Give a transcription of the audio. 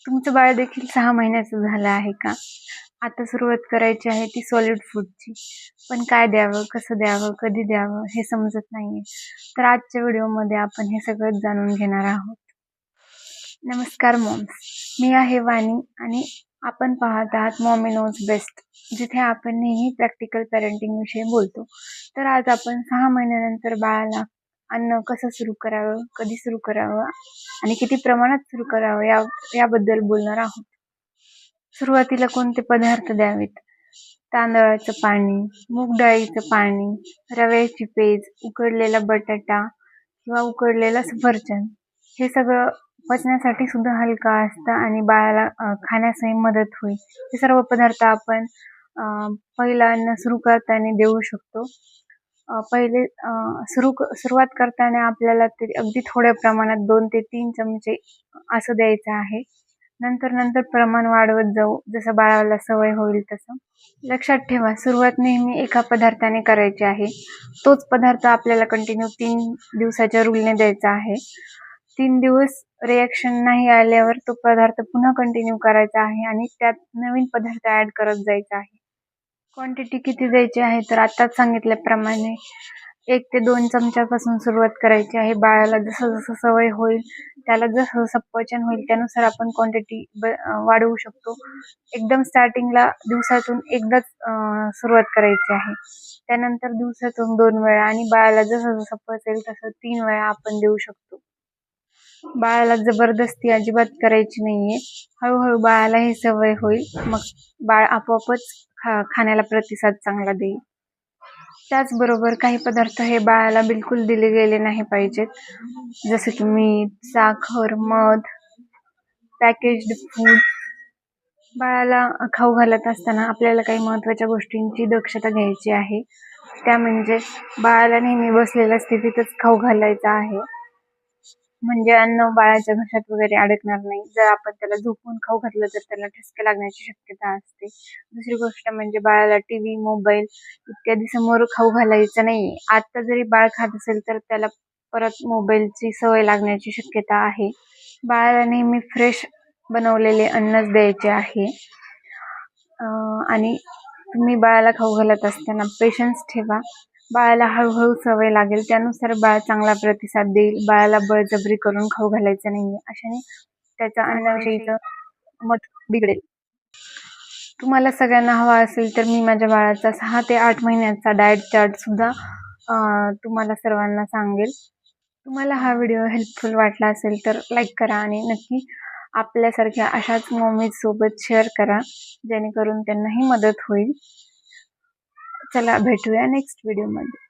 तुमचं बाळ देखील 6 महिन्याचं झालं आहे का? आता सुरुवात करायची आहे ती सॉलिड फूडची. पण काय द्यावं, कसं द्यावं, कधी द्यावं हे समजत नाहीये. तर आजच्या व्हिडिओमध्ये आपण हे सगळं जाणून घेणार आहोत. नमस्कार मॉम्स, मी आहे वाणी आणि आपण पाहत आहात मॉमी नोज बेस्ट, जिथे आपण नेहमी प्रॅक्टिकल पॅरेंटिंग विषयी बोलतो. तर आज आपण 6 महिन्यानंतर बाळाला अन्न कसं सुरू करावं, कधी सुरू करावं आणि किती प्रमाणात सुरू करावं याबद्दल बोलणार आहोत. सुरुवातीला कोणते पदार्थ द्यावेत? तांदळाचं पाणी, मूग डाळीचं पाणी, रव्याची पेज, उकडलेला बटाटा किंवा उकडलेलं सफरचंद हे सगळं पचण्यासाठी सुद्धा हलका असतं आणि बाळाला खाण्यासही मदत होईल. हे सर्व पदार्थ आपण पहिलं अन्न सुरू करताना देऊ शकतो. पहिले सुरुवात करताना आपल्याला ते अगदी थोड्या प्रमाणात 2 ते 3 चमचे असं द्यायचं आहे. नंतर प्रमाण वाढवत जाऊ, जसं बाळाला सवय होईल तसं. लक्षात ठेवा, सुरुवात नेहमी एका पदार्थाने करायची आहे. तोच पदार्थ आपल्याला कंटिन्यू 3 दिवसाच्या रूलने द्यायचा आहे. 3 दिवस रिॲक्शन नाही आल्यावर तो पदार्थ पुन्हा कंटिन्यू करायचा आहे आणि त्यात नवीन पदार्थ ॲड करत जायचा आहे. क्वांटिटी किती द्यायची आहे तर आत्ताच सांगितल्याप्रमाणे 1 ते 2 चमच्यापासून सुरुवात करायची आहे. बाळाला जसं सवय होईल, त्याला जसं पचन होईल त्यानुसार आपण क्वांटिटी वाढवू शकतो. एकदम स्टार्टिंगला दिवसातून एकदाच सुरुवात करायची आहे. त्यानंतर दिवसातून 2 वेळा आणि बाळाला जसं पचेल तसं 3 वेळा आपण देऊ शकतो. बाळाला जबरदस्ती अजिबात करायची नाहीये. हळूहळू बाळाला ही सवय होईल, मग बाळ आपोआपच खाण्याला प्रतिसाद चांगला देईल. त्याचबरोबर काही पदार्थ हे बाळाला बिलकुल दिले गेले नाही पाहिजेत, जसं की मीठ, साखर, मध, पॅकेज्ड फूड. बाळाला खाऊ घालत असताना आपल्याला काही महत्त्वाच्या गोष्टींची दक्षता घ्यायची आहे. त्या म्हणजे बाळाला नेहमी बसलेल्या स्थितीतच खाऊ घालायचा आहे, म्हणजे अन्न बाळाच्या घशात वगैरे अडकणार नाही. जर आपण त्याला झोपून खाऊ घातलं तर त्याला ठसके लागण्याची शक्यता असते. दुसरी गोष्ट म्हणजे बाळाला टीव्ही, मोबाईल इत्यादी समोर खाऊ घालायचं नाही. आता जरी बाळ खात असेल तर त्याला परत मोबाईलची सवय लागण्याची शक्यता आहे. बाळाला नेहमी फ्रेश बनवलेले अन्नच द्यायचे आहे. आणि तुम्ही बाळाला खाऊ घालत असताना पेशन्स ठेवा. बाळाला हळूहळू सवय लागेल, त्यानुसार बाळ चांगला प्रतिसाद देईल. बाळाला बळजबरी करून खाऊ घालायचं नाहीये, अशाने त्याच्या अन्नाविषयीचं मत बिघडेल. तुम्हाला सगळ्यांना हवा असेल तर मी माझ्या बाळाचा 6 ते 8 महिन्याचा डाएट चार्ट सुद्धा तुम्हाला सर्वांना सांगेल. तुम्हाला हा व्हिडिओ हेल्पफुल वाटला असेल तर लाईक करा आणि नक्की आपल्यासारख्या अशाच मॉमीज सोबत शेअर करा, जेणेकरून त्यांनाही मदत होईल. चला भेटूया नेक्स्ट व्हिडिओमध्ये.